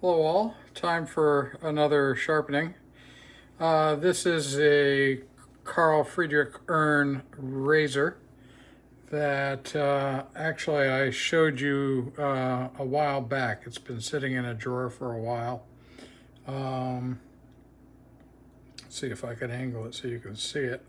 Hello all, time for another sharpening. This is a Carl Friedrich Ern Razor that actually I showed you a while back. It's been sitting in a drawer for a while. Let's see if I can angle it so you can see it.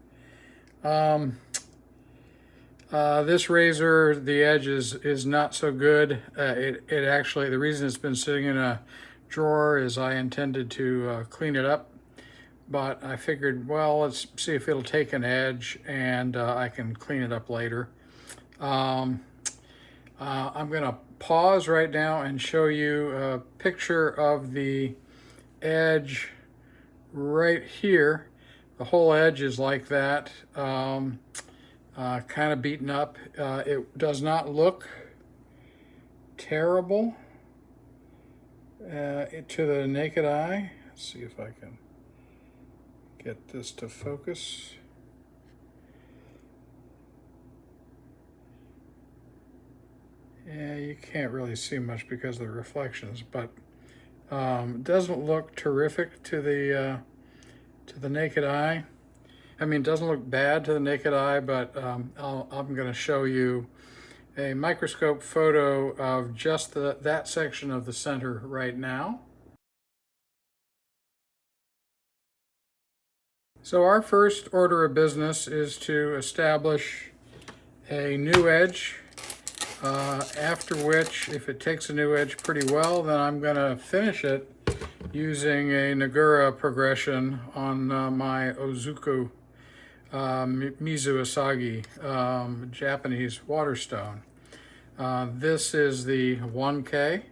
This razor, the edge is not so good. It actually, the reason it's been sitting in a drawer is I intended to clean it up, but I figured, well, let's see if it'll take an edge and I can clean it up later. I'm gonna pause right now and show you a picture of the edge right here. The whole edge is like that. Kind of beaten up. It does not look terrible to the naked eye. Let's see if I can get this to focus. Yeah, you can't really see much because of the reflections, but it doesn't look terrific to the naked eye. I mean, it doesn't look bad to the naked eye, but I'm going to show you a microscope photo of just that section of the center right now. So our first order of business is to establish a new edge, after which, if it takes a new edge pretty well, then I'm going to finish it using a nagura progression on my Ozuku Mizuasagi Japanese waterstone. This is the 1K.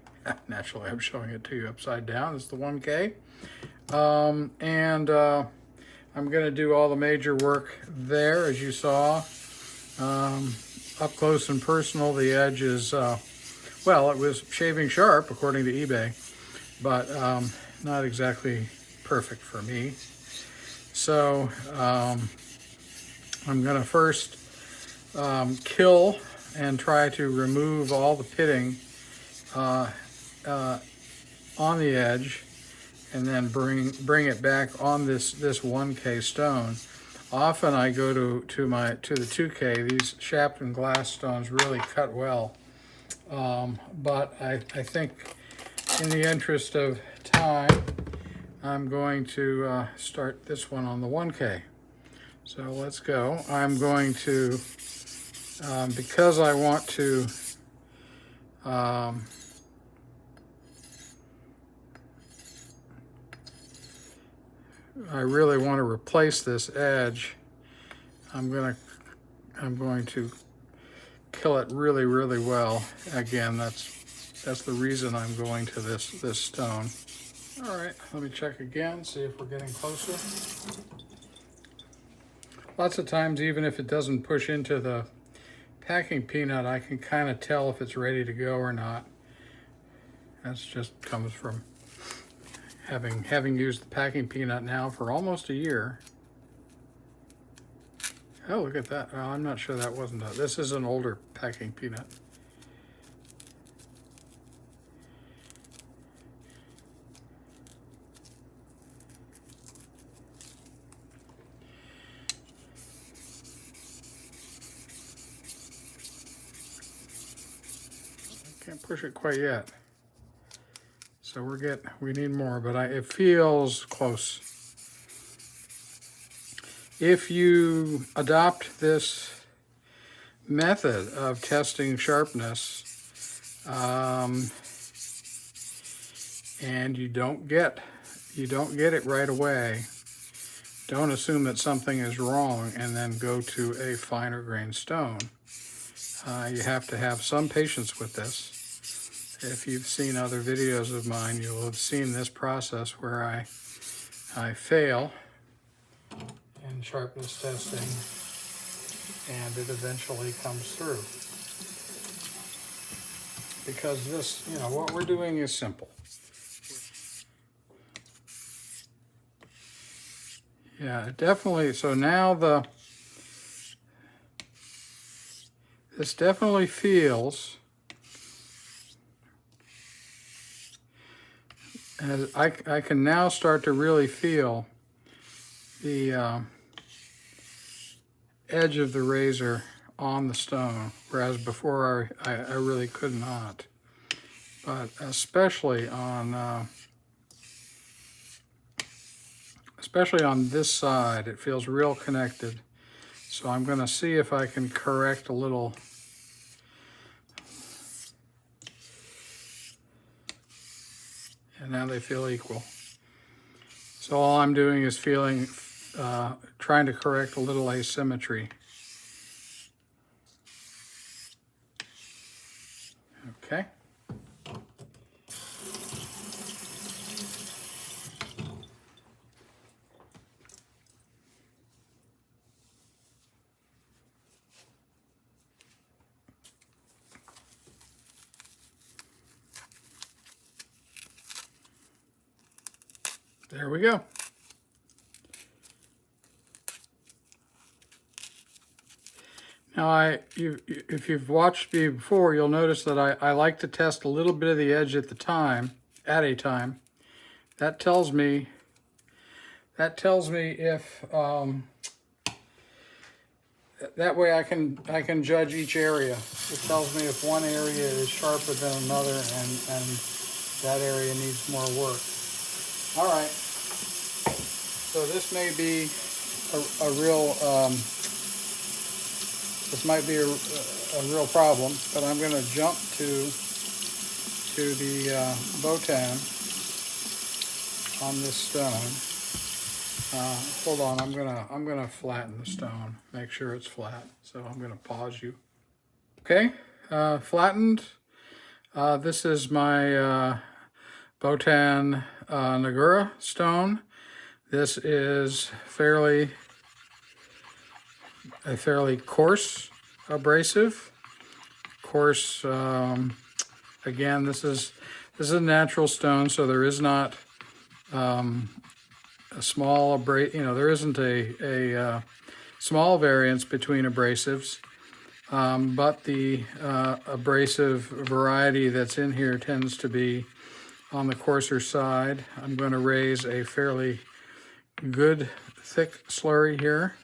Naturally, I'm showing it to you upside down. It's the 1K. I'm going to do all the major work there, as you saw. Up close and personal, the edge is, well, it was shaving sharp, according to eBay, but not exactly perfect for me. So, I'm going to first kill and try to remove all the pitting on the edge, and then bring it back on this 1K stone. Often I go to the 2K. These Shapton glass stones really cut well, but I think in the interest of time, I'm going to start this one on the 1K. So let's go. I'm going to, because I want to, I really want to replace this edge. I'm going to kill it really, really well. Again, that's the reason I'm going to this stone. All right, let me check again, see if we're getting closer. Lots of times, even if it doesn't push into the packing peanut, I can kind of tell if it's ready to go or not. That's just comes from having used the packing peanut now for almost a year. Oh, look at that. Well, I'm not sure that wasn't this is an older packing peanut. Can't push it quite yet. So we need more, but it feels close. If you adopt this method of testing sharpness, and you don't get it right away, don't assume that something is wrong and then go to a finer grain stone. You have to have some patience with this. If you've seen other videos of mine, you'll have seen this process where I fail in sharpness testing, and it eventually comes through. Because this, what we're doing is simple. Yeah, definitely. So now this definitely feels as I can now start to really feel the edge of the razor on the stone, whereas before I really could not. But especially on this side, it feels real connected. So I'm going to see if I can correct a little. And now they feel equal. So all I'm doing is trying to correct a little asymmetry. Okay. There we go. Now, if you've watched me before, you'll notice that I like to test a little bit of the edge at a time. That tells me if that way I can judge each area. It tells me if one area is sharper than another, and that area needs more work. All right. So this may be a real. This might be a real problem, but I'm going to jump to the botan on this stone. Hold on, I'm gonna flatten the stone, make sure it's flat. So I'm gonna pause you. Okay, flattened. This is my botan nagura stone. This is a fairly coarse abrasive. Coarse. Again, this is a natural stone, so there is not a small there isn't a small variance between abrasives, but the abrasive variety that's in here tends to be on the coarser side. I'm going to raise a fairly good thick slurry here.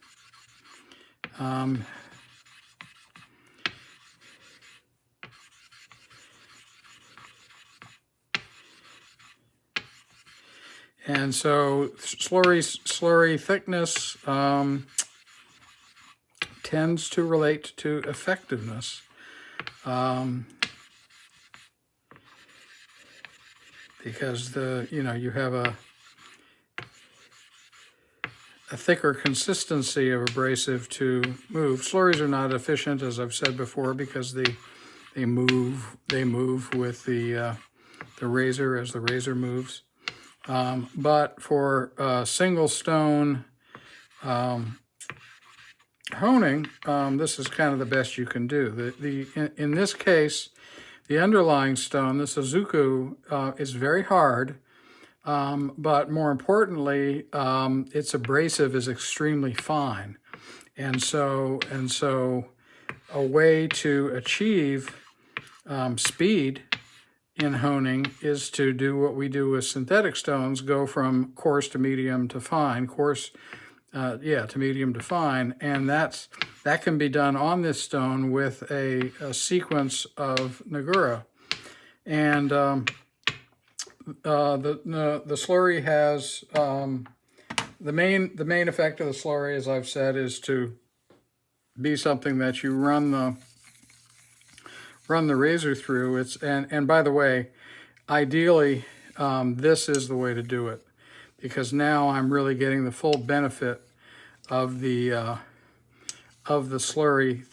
And so slurry thickness tends to relate to effectiveness. Because you have a thicker consistency of abrasive to move. Slurries are not efficient, as I've said before, because they move with the razor as the razor moves. But for single stone honing, this is kind of the best you can do. In this case, the underlying stone, this Ozuku, is very hard, but more importantly, its abrasive is extremely fine. And so a way to achieve speed in honing is to do what we do with synthetic stones, go from coarse to medium to fine, to medium to fine, and that can be done on this stone with a sequence of nagura. And the slurry has the main effect of the slurry, as I've said, is to be something that you run the razor through. And by the way, ideally, this is the way to do it, because now I'm really getting the full benefit of the slurry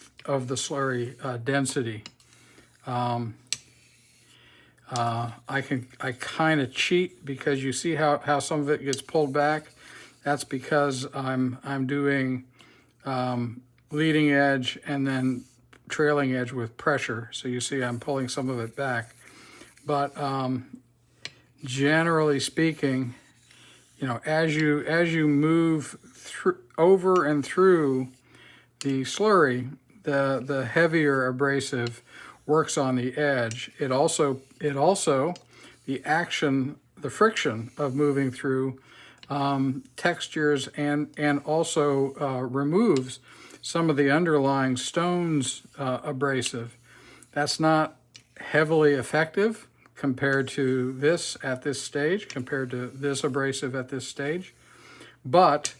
density. I kind of cheat, because you see how some of it gets pulled back. That's because I'm doing leading edge and then trailing edge with pressure. So you see I'm pulling some of it back. But generally speaking, as you move over and through the slurry, the heavier abrasive works on the edge. It also the action the friction of moving through textures, and also removes some of the underlying stones abrasive. That's not heavily effective compared to this at this stage, compared to this abrasive at this stage. But,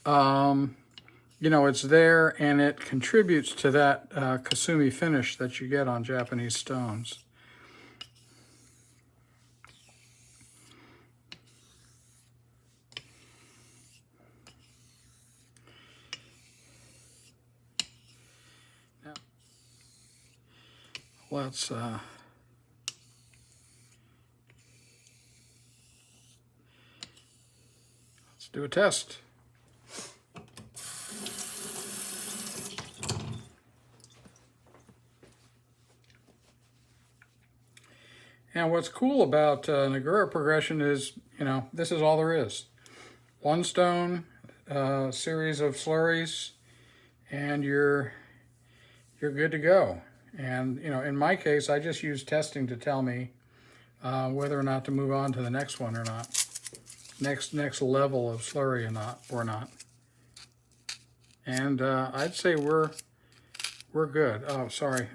you know, it's there, and it contributes to that Kasumi finish that you get on Japanese stones. Now, let's do a test. And what's cool about nagura progression is, you know, this is all there is. One stone, series of slurries, and you're good to go. And, you know, in my case, I just use testing to tell me whether or not to move on to the next one or not. Next level of slurry or not. And I'd say we're good. Oh, sorry.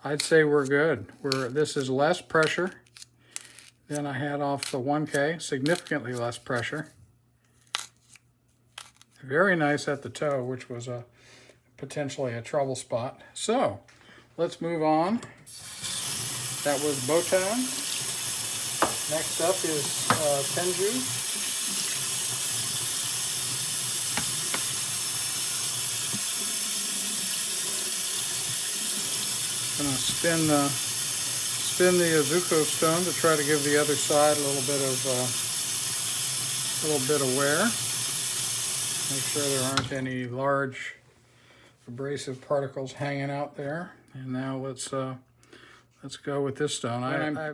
I'd say we're good. This is less pressure than I had off the 1K, significantly less pressure. Very nice at the toe, which was potentially a trouble spot. So let's move on. That was Botan. Next up is Tenju. Gonna spin the Ozuku stone to try to give the other side a little bit of wear. Make sure there aren't any large abrasive particles hanging out there. And now let's go with this stone.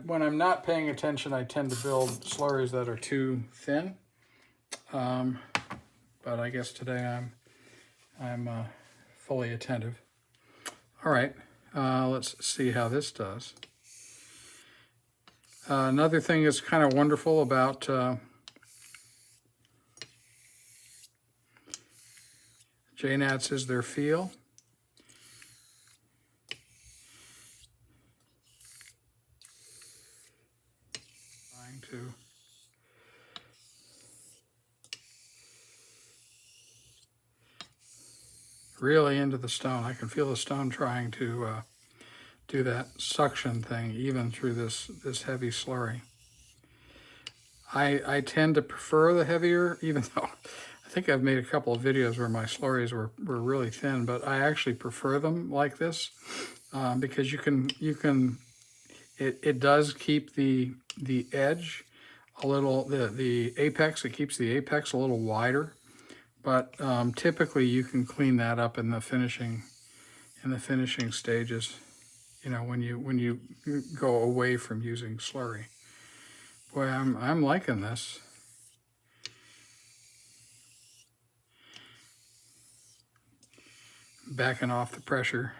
When I'm not paying attention, I tend to build slurries that are too thin. But I guess today I'm fully attentive. All right. Let's see how this does. Another thing that's kind of wonderful about Jnats is their feel. Trying to really into the stone. I can feel the stone trying to do that suction thing even through this heavy slurry. I tend to prefer the heavier, even though I think I've made a couple of videos where my slurries were really thin, but I actually prefer them like this because it does keep the edge a little, the apex, it keeps the apex a little wider. But typically you can clean that up in the finishing stages, you know, when you go away from using slurry. Boy, I'm liking this. Backing off the pressure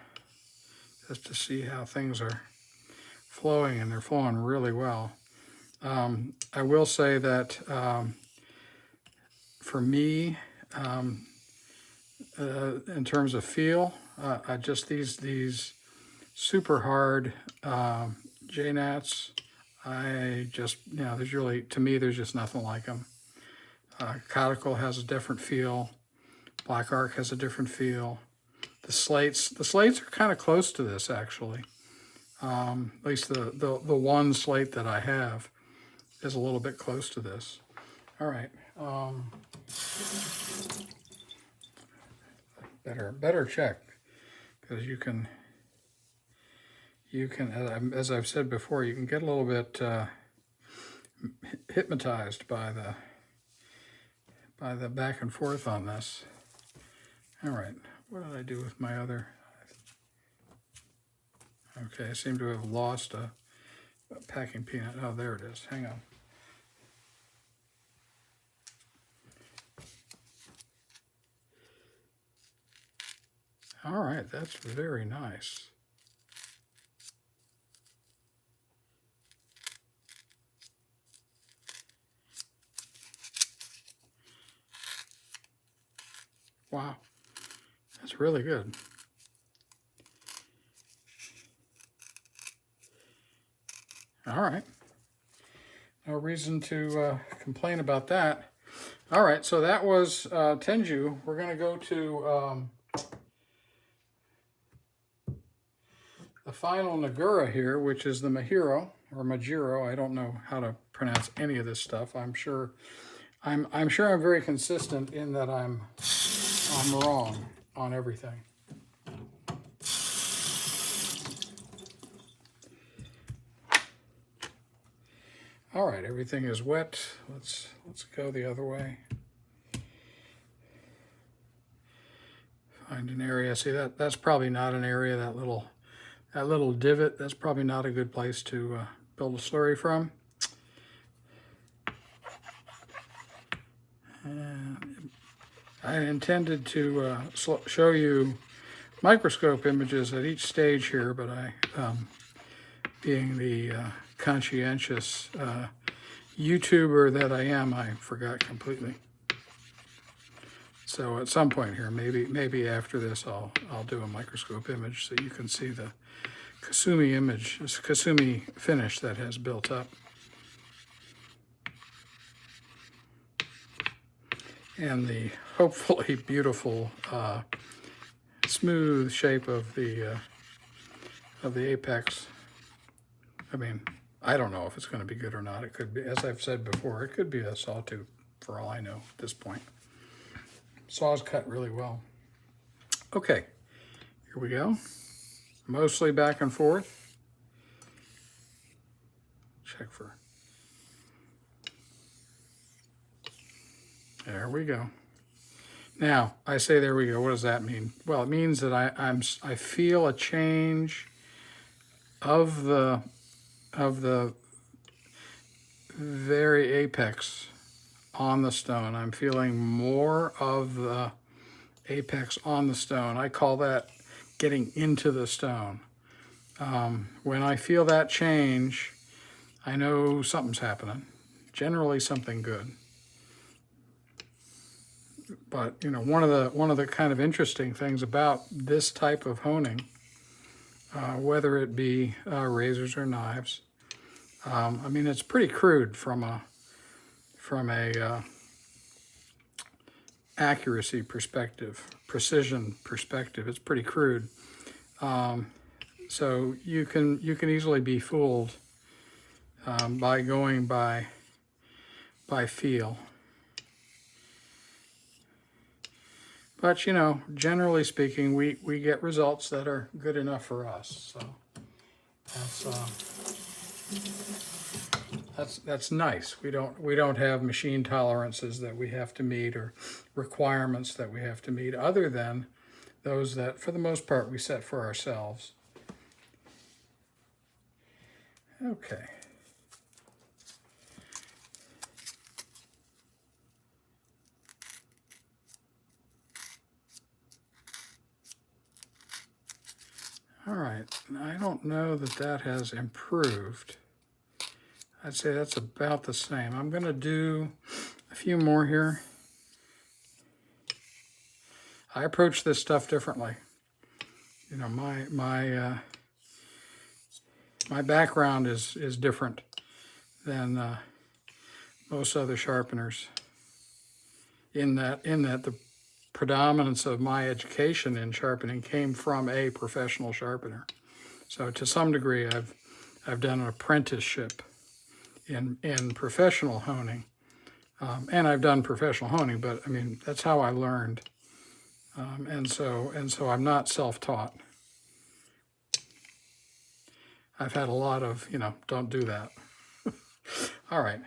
just to see how things are flowing, and they're flowing really well. I will say that for me, in terms of feel, I just these super hard Jnats, I just, you know, there's really, to me, there's just nothing like them. Conical has a different feel. Black Arc has a different feel. The slates are kind of close to this, actually. At least the one slate that I have is a little bit close to this. All right. Better check, because you can, as I've said before, you can get a little bit hypnotized by the back and forth on this. All right, what did I do with my other? Okay, I seem to have lost a packing peanut. Oh, there it is. Hang on. All right, that's very nice. Wow, that's really good. All right. No reason to complain about that. All right, so that was Tenju. We're going to go to the final nagura here, which is the Mahiro or Majiro. I don't know how to pronounce any of this stuff. I'm sure I'm very consistent in that I'm wrong on everything. All right, everything is wet. Let's go the other way. Find an area. See, that's probably not an area. That little divot. That's probably not a good place to build a slurry from. And I intended to show you microscope images at each stage here, but I, being the conscientious YouTuber that I am, I forgot completely. So at some point here, maybe after this, I'll do a microscope image so you can see the Kasumi image, this Kasumi finish that has built up. And the hopefully beautiful, smooth shape of the apex. I mean, I don't know if it's going to be good or not. It could be, as I've said before, it could be a sawtooth for all I know at this point. Saws cut really well. Okay, here we go. Mostly back and forth. Check for. There we go. Now, I say there we go. What does that mean? Well, it means that I feel a change of the very apex on the stone. I'm feeling more of the apex on the stone. I call that getting into the stone. When I feel that change, I know something's happening. Generally something good. But you know, one of the kind of interesting things about this type of honing, whether it be razors or knives, I mean, it's pretty crude from a accuracy perspective, precision perspective. It's pretty crude. So you can easily be fooled by going by feel. But you know, generally speaking, we get results that are good enough for us. So that's nice. We don't have machine tolerances that we have to meet or requirements that we have to meet, other than those that, for the most part, we set for ourselves. Okay. All right, I don't know that has improved. I'd say that's about the same. I'm going to do a few more here. I approach this stuff differently. You know, my background is different than most other sharpeners. In that the predominance of my education in sharpening came from a professional sharpener. So to some degree, I've done an apprenticeship in professional honing, and I've done professional honing. But I mean, that's how I learned, and so I'm not self-taught. I've had a lot of, you know, don't do that. All right.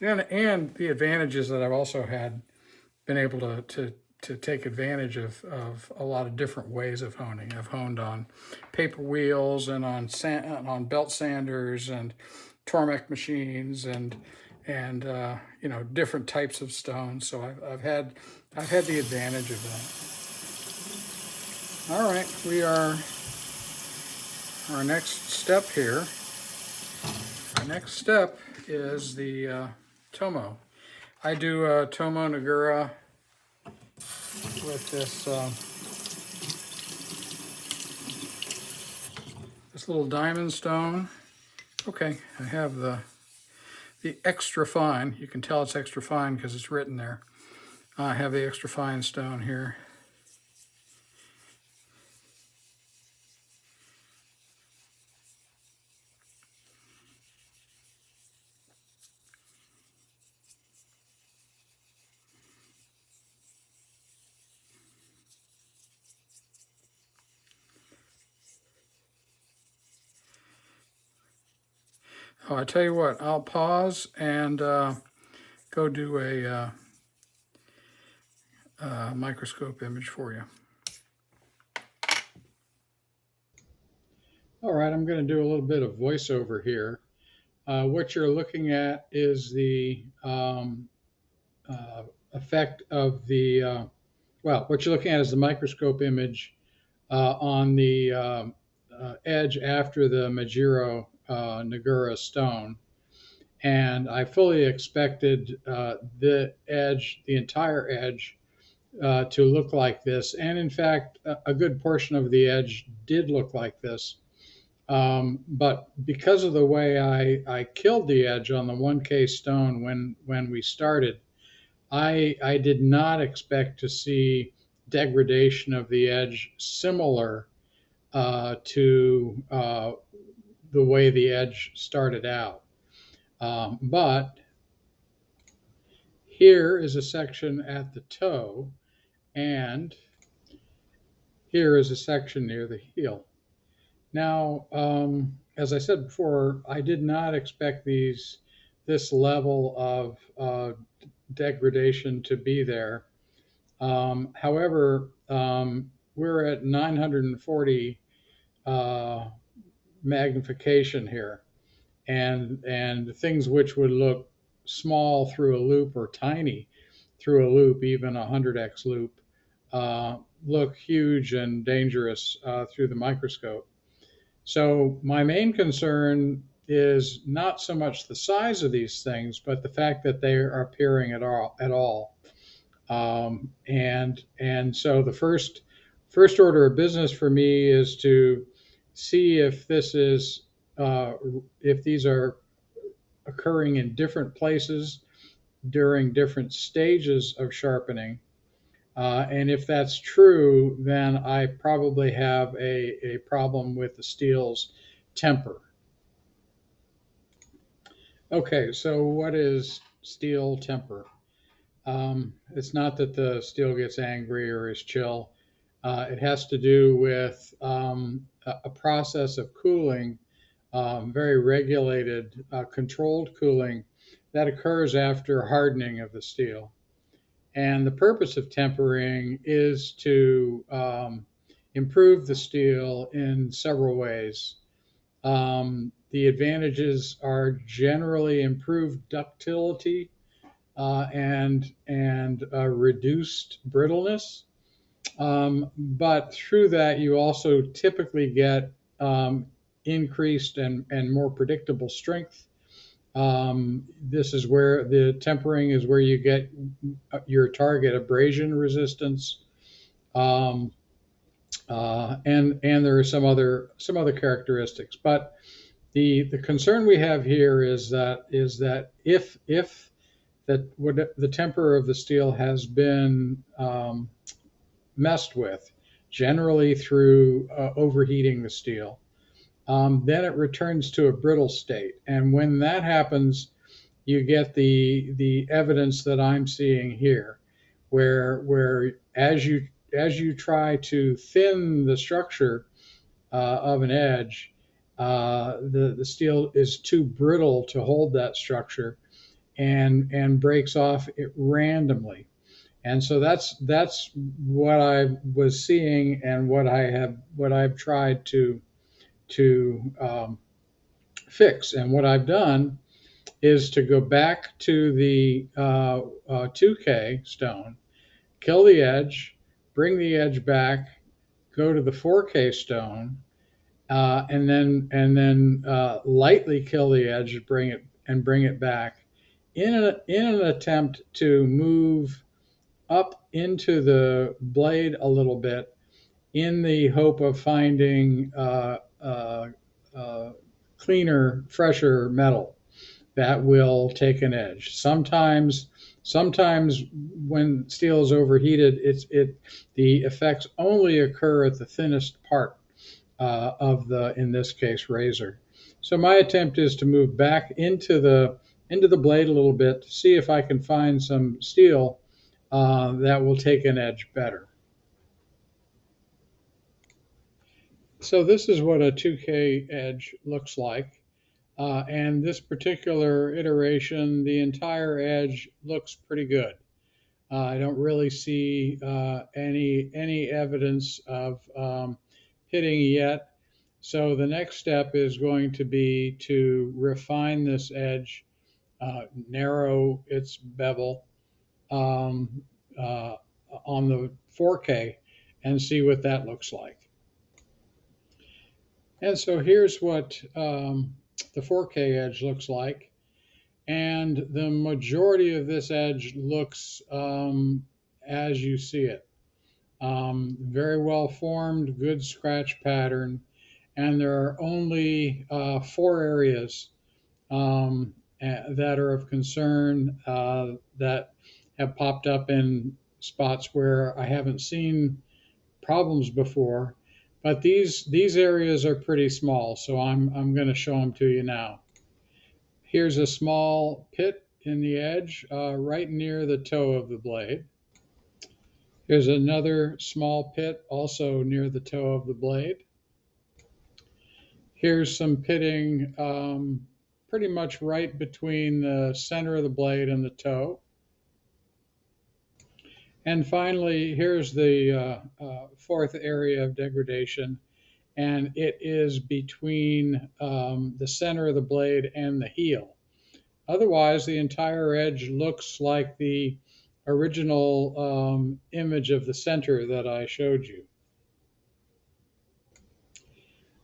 And the advantages that I've also had, been able to take advantage of a lot of different ways of honing. I've honed on paper wheels and on belt sanders and Tormek machines and you know, different types of stones. So I've had the advantage of that. All right, our next step here. Our next step is the Tomo. I do Tomo Nagura with this little diamond stone. Okay, I have the extra fine. You can tell it's extra fine because it's written there. I have the extra fine stone here. Oh, I tell you what, I'll pause and go do a microscope image for you. All right, I'm going to do a little bit of voiceover here. What you're looking at is the effect of what you're looking at is the microscope image on the edge after the Majiro Nagura stone. And I fully expected the entire edge, to look like this. And in fact, a good portion of the edge did look like this. But because of the way I killed the edge on the 1K stone when we started, I did not expect to see degradation of the edge similar to the way the edge started out. But here is a section at the toe, and here is a section near the heel. Now, as I said before, I did not expect this level of degradation to be there. However, we're at 940 magnification here, and things which would look small through a loupe or tiny through a loupe, even a 100x loupe, look huge and dangerous through the microscope. So my main concern is not so much the size of these things, but the fact that they are appearing at all. And so the first order of business for me is to see if if these are occurring in different places during different stages of sharpening. And if that's true, then I probably have a problem with the steel's temper. Okay, so what is steel temper? It's not that the steel gets angry or is chill. It has to do with a process of cooling, very regulated, controlled cooling that occurs after hardening of the steel. And the purpose of tempering is to improve the steel in several ways. The advantages are generally improved ductility and reduced brittleness. But through that, you also typically get increased and more predictable strength. This is where the tempering is where you get your target abrasion resistance. And there are some other characteristics, but the concern we have here is that if the temper of the steel has been messed with, generally through overheating the steel, then it returns to a brittle state. And when that happens, you get the evidence that I'm seeing here, where as you try to thin the structure of an edge, the steel is too brittle to hold that structure and breaks off it randomly. And so that's what I was seeing and what I've tried to fix. And what I've done is to go back to the 2K stone, kill the edge, bring the edge back, go to the 4K stone, and then lightly kill the edge, bring it back, in an attempt to move up into the blade a little bit in the hope of finding cleaner, fresher metal that will take an edge. Sometimes when steel is overheated, the effects only occur at the thinnest part of the, in this case, razor. So my attempt is to move back into the blade a little bit to see if I can find some steel that will take an edge better. So this is what a 2K edge looks like. And this particular iteration, the entire edge looks pretty good. I don't really see any evidence of pitting yet. So the next step is going to be to refine this edge, narrow its bevel um, uh, on the 4K and see what that looks like. And so here's what the 4K edge looks like. And the majority of this edge looks as you see it. Very well formed, good scratch pattern. And there are only 4 areas that are of concern that have popped up in spots where I haven't seen problems before. But these areas are pretty small, so I'm going to show them to you now. Here's a small pit in the edge right near the toe of the blade. Here's another small pit also near the toe of the blade. Here's some pitting pretty much right between the center of the blade and the toe. And finally, here's the 4th area of degradation, and it is between the center of the blade and the heel. Otherwise, the entire edge looks like the original image of the center that I showed you.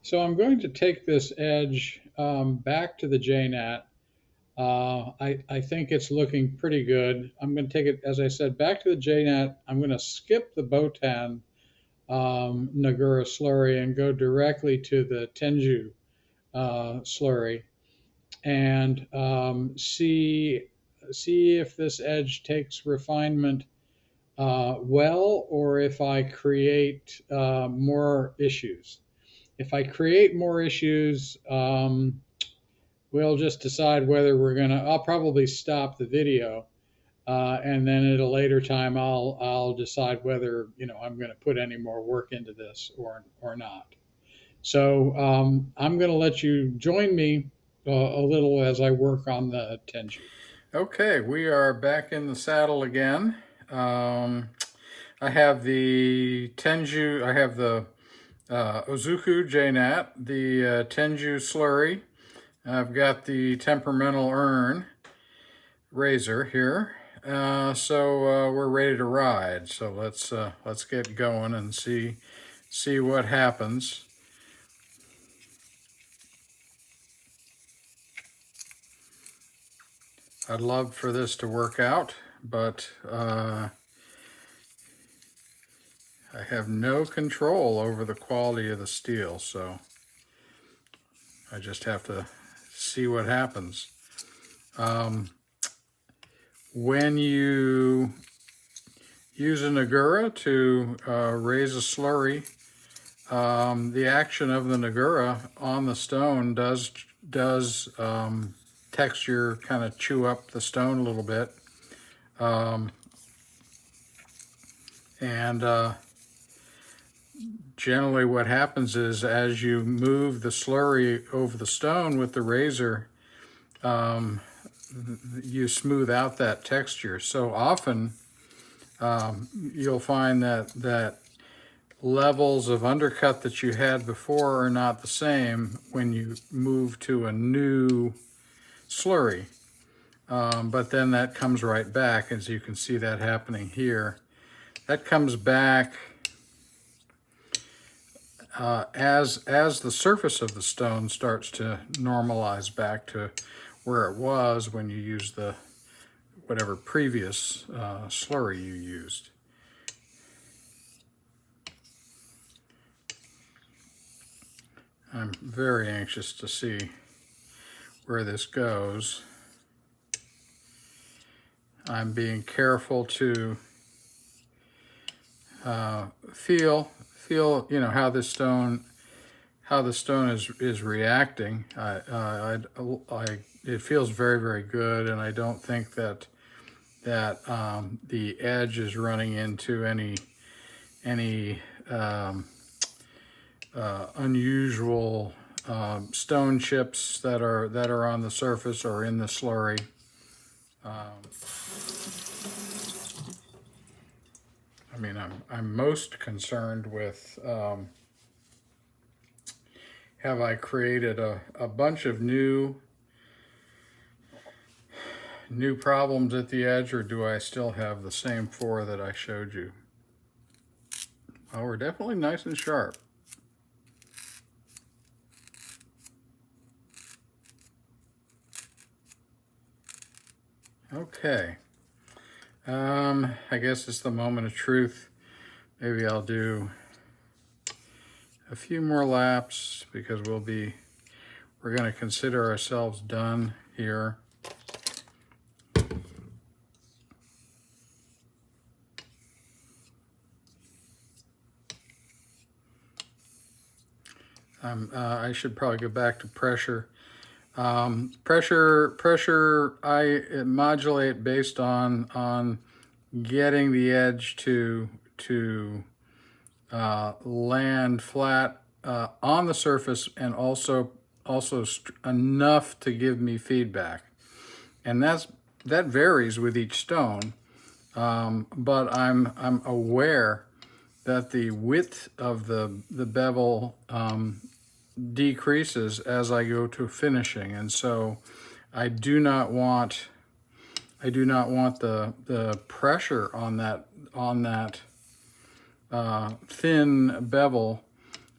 So I'm going to take this edge back to the Jnat. I think it's looking pretty good. I'm going to take it, as I said, back to the Jnat. I'm going to skip the Botan nagura slurry and go directly to the Tenju slurry and see if this edge takes refinement well, or if I create more issues. If I create more issues, we'll just decide whether we're gonna. I'll probably stop the video, and then at a later time, I'll decide whether I'm gonna put any more work into this or not. So I'm gonna let you join me a little as I work on the Tenju. Okay, we are back in the saddle again. I have the Tenju. I have the Ozuku Jnat, the Tenju slurry. I've got the Temperamental Ern Razor here. So we're ready to ride. So let's get going and see what happens. I'd love for this to work out, but I have no control over the quality of the steel, so I just have to see what happens. When you use a nagura to raise a slurry, the action of the nagura on the stone does texture kind of chew up the stone a little bit. Generally what happens is as you move the slurry over the stone with the razor, you smooth out that texture. So often you'll find that levels of undercut that you had before are not the same when you move to a new slurry. But then that comes right back, as you can see that happening here. That comes back as the surface of the stone starts to normalize back to where it was when you use the whatever previous slurry you used. I'm very anxious to see where this goes. I'm being careful to feel how the stone is reacting. It feels very, very good, and I don't think that the edge is running into any unusual stone chips that are on the surface or in the slurry. I mean, I'm most concerned with have I created a bunch of new problems at the edge, or do I still have the same 4 that I showed you? Well, we're definitely nice and sharp. Okay. I guess it's the moment of truth. Maybe I'll do a few more laps because we're going to consider ourselves done here. I should probably go back to pressure. Pressure, I modulate based on getting the edge to land flat on the surface, and also enough to give me feedback. And that varies with each stone, but I'm aware that the width of the bevel decreases as I go to finishing, and so I do not want the pressure on that thin bevel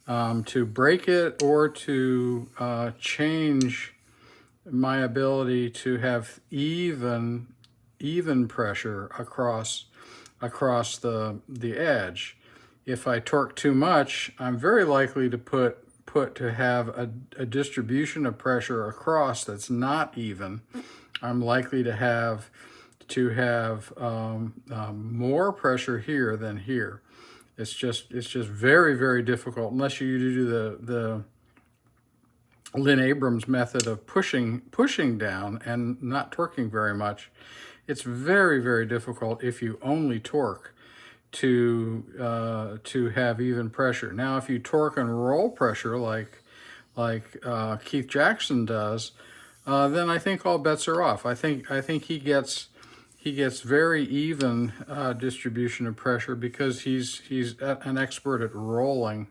to break it, or to change my ability to have even pressure across the edge. If I torque too much, I'm very likely to have a distribution of pressure across that's not even. I'm likely to have more pressure here than here. It's just very, very difficult unless you do the Lynn Abrams method of pushing down and not torquing very much. It's very, very difficult if you only torque to have even pressure. Now, if you torque and roll pressure like Keith Jackson does, then I think all bets are off. I think he gets very even distribution of pressure because he's an expert at rolling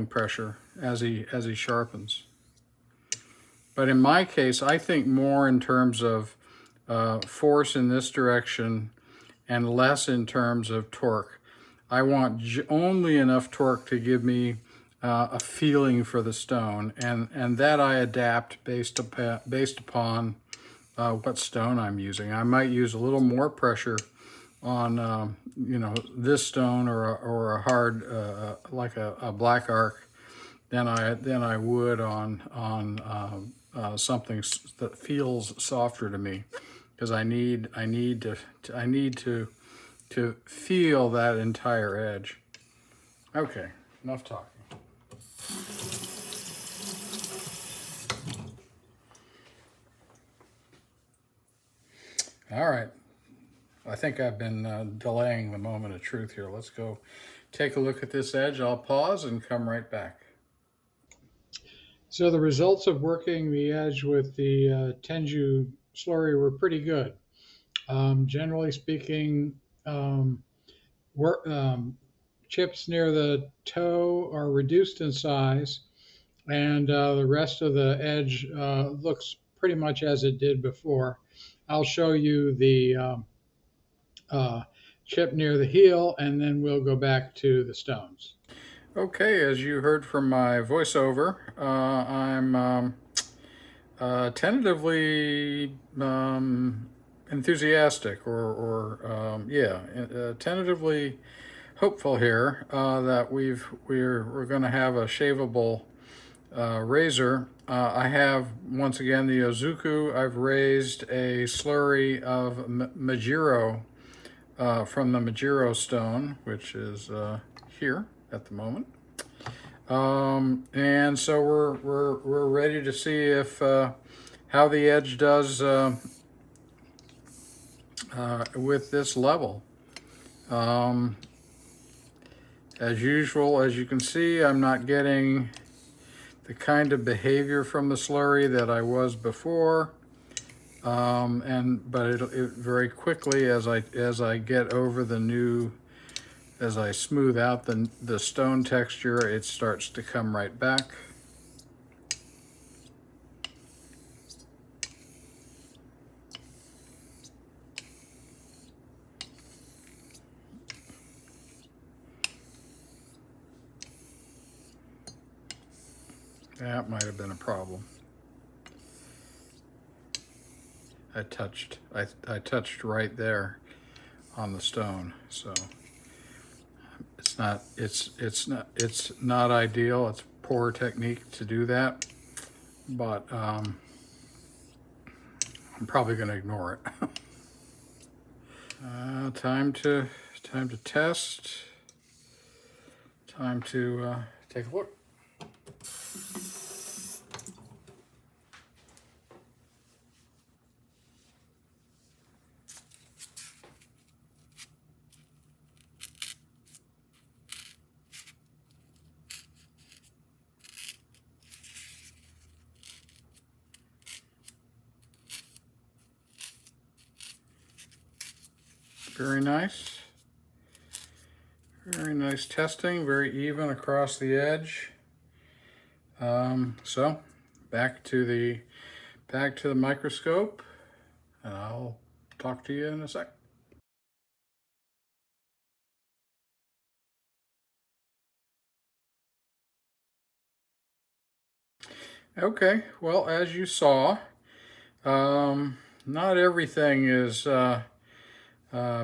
pressure as he sharpens. But in my case, I think more in terms of force in this direction and less in terms of torque. I want only enough torque to give me a feeling for the stone, and that I adapt based upon what stone I'm using. I might use a little more pressure on this stone or a hard like a black arc than I would on something that feels softer to me, because I need to feel that entire edge. Okay, enough talking. All right, I think I've been delaying the moment of truth here. Let's go take a look at this edge. I'll pause and come right back. So the results of working the edge with the Tenju slurry were pretty good. Generally speaking, chips near the toe are reduced in size, and the rest of the edge looks pretty much as it did before. I'll show you the chip near the heel, and then we'll go back to the stones. Okay, as you heard from my voiceover, I'm tentatively enthusiastic or yeah, tentatively hopeful here that we're going to have a shaveable razor. I have, once again, the Ozuku. I've raised a slurry of Majiro from the Majiro stone, which is here at the moment. And so we're ready to see if how the edge does with this level. As usual, as you can see, I'm not getting the kind of behavior from the slurry that I was before. But it very quickly, as I get over the new, as I smooth out the stone texture, it starts to come right back. That might have been a problem. I touched right there on the stone, so it's not ideal. It's poor technique to do that, but I'm probably going to ignore it. Time to test. Time to take a look. Very nice. Very nice testing, very even across the edge. So back to the microscope, and I'll talk to you in a sec. Okay, well, as you saw, not everything is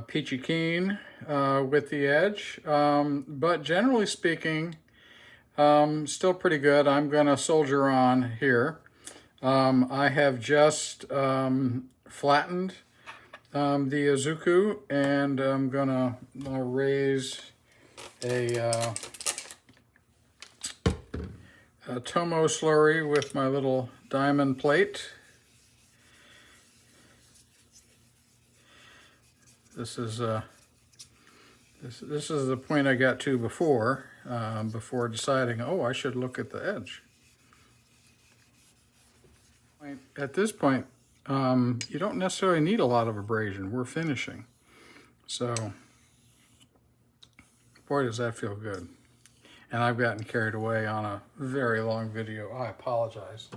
peachy keen with the edge, but generally speaking, still pretty good. I'm gonna soldier on here. I have just flattened the Ozuku, and I'm gonna raise a Tomo slurry with my little diamond plate. This is the point I got to before deciding, oh, I should look at the edge. At this point, you don't necessarily need a lot of abrasion. We're finishing. So, boy, does that feel good. And I've gotten carried away on a very long video. I apologize.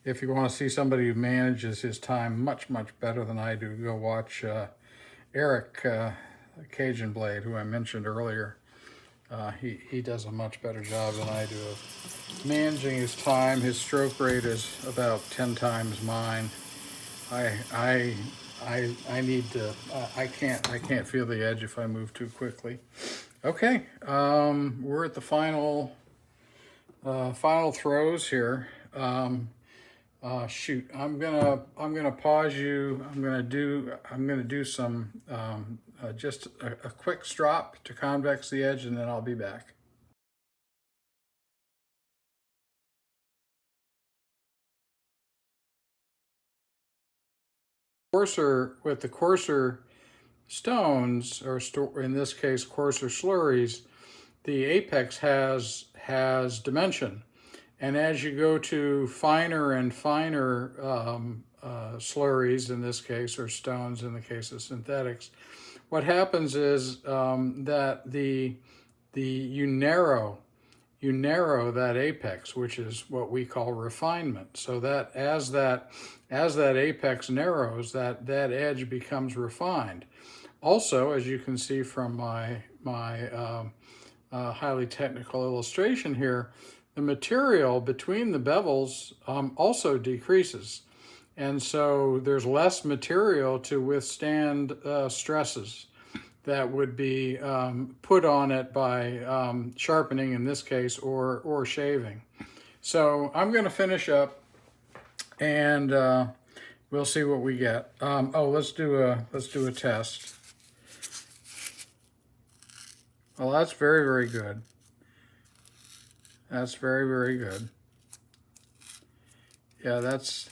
If you want to see somebody who manages his time much better than I do, go watch Eric Cajun Blade, who I mentioned earlier. He does a much better job than I do of managing his time. His stroke rate is about 10 times mine. I need to. I can't feel the edge if I move too quickly. Okay, we're at the final throws here. Shoot, I'm gonna pause you. I'm gonna do some just a quick strop to convex the edge, and then I'll be back. With the coarser stones, or in this case coarser slurries, the apex has dimension. And as you go to finer and finer slurries, in this case, or stones in the case of synthetics, what happens is that you narrow that apex, which is what we call refinement. So that as that apex narrows, that edge becomes refined. Also, as you can see from my highly technical illustration here, the material between the bevels also decreases. And so there's less material to withstand stresses that would be put on it by sharpening in this case, or shaving. So I'm going to finish up, and we'll see what we get. Let's do a test. Well, that's very, very good. That's very, very good. Yeah, that's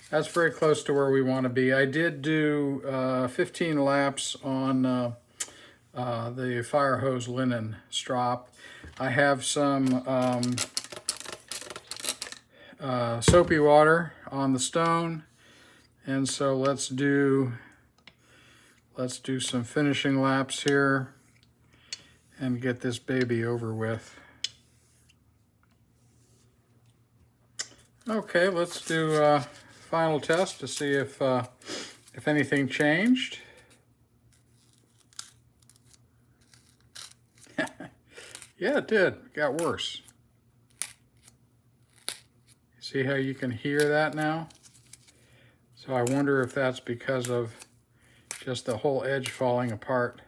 very close to where we want to be. I did do 15 laps on the fire hose linen strop. I have some soapy water on the stone, and so let's do some finishing laps here and get this baby over with. Okay, let's do a final test to see if anything changed. Yeah, it did. It got worse. See how you can hear that now? So I wonder if that's because of just the whole edge falling apart.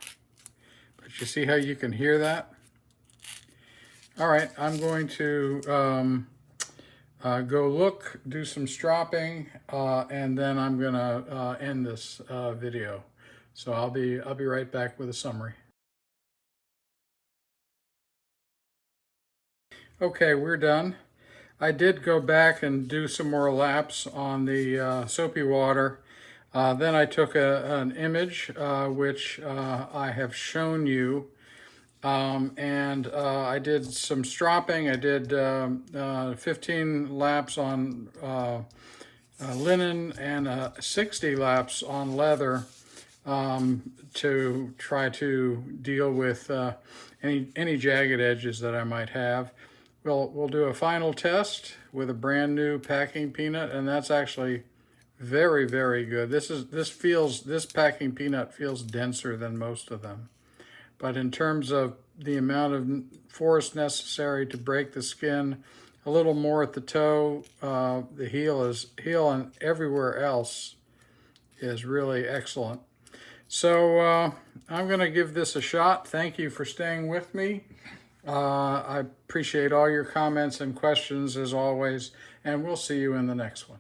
But you see how you can hear that? All right, I'm going to go do some stropping, and then I'm gonna end this video. So I'll be right back with a summary. Okay, we're done. I did go back and do some more laps on the soapy water. Then I took an image, which I have shown you, and I did some stropping. I did 15 laps on linen and 60 laps on leather, to try to deal with any jagged edges that I might have. We'll do a final test with a brand new packing peanut, and that's actually very, very good. This packing peanut feels denser than most of them. But in terms of the amount of force necessary to break the skin, a little more at the toe, the heel and everywhere else is really excellent. So I'm going to give this a shot. Thank you for staying with me. I appreciate all your comments and questions as always, and we'll see you in the next one.